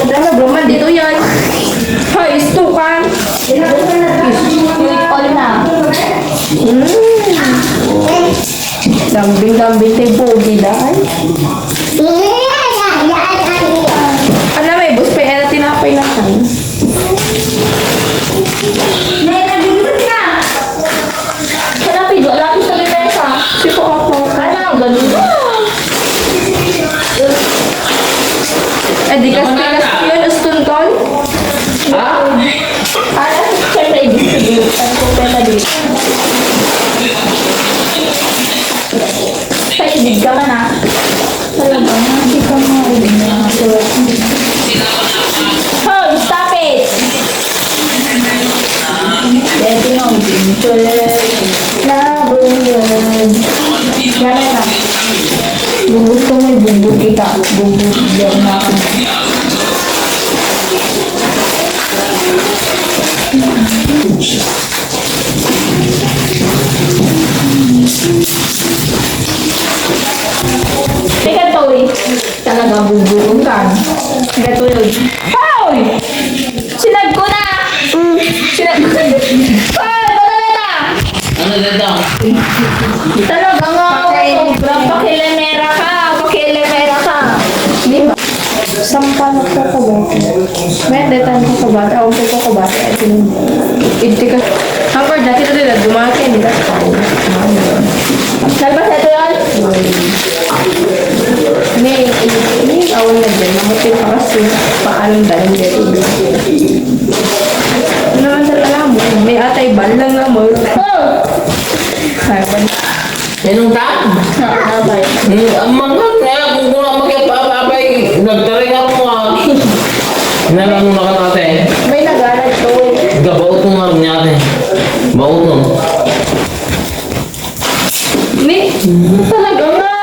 Dala naman dito yan. Hay, istukan. All na. Lambing-lambing tayo pogi dahil. Ano may bus pa yan na tinapay na tayo. Lapis sa limesa. Sipo ako. Ano, ganun ba? Eh, di kas-tikas yun, ustun kon. Ano, siyempre, ibig sabihin. Ano po pwede dito? Sa ibig ka man ah. Talaga, hindi ka maibig na. Oh, stop it! Dito nga, labuyan. Gano'n na. Bubog ko may bubog kita. Bubog yan na ako. Teka, Toy. Talaga bubog ka. Gato yun. Hoy! Sinag ko na! Sinag ko na! Hoy! Pagkala na! Ano dito? Talaga nga ako. Sobrang pakilemera ka. Pakilemera ka. Di ba? Sampa na ko ko ba? May detan ko ko ba? Ako ko ko ba? Hindi ka. Hapar dati ito nila dumaki nila tayo. Nalbas ito yun? May awal na dyan. Mamutin pa kasi paalam dahil dito. Ano naman sa alam mo? May atay balang nga mo. Oh! Sabi Sinong ta? Nabay. Ang mga kaya kung kung magkapapapay, nagtaring ako mga. Nalang mga natin. may nagalat to. Gabaot ng mga natin. Baot ng. Ni, talaga nga.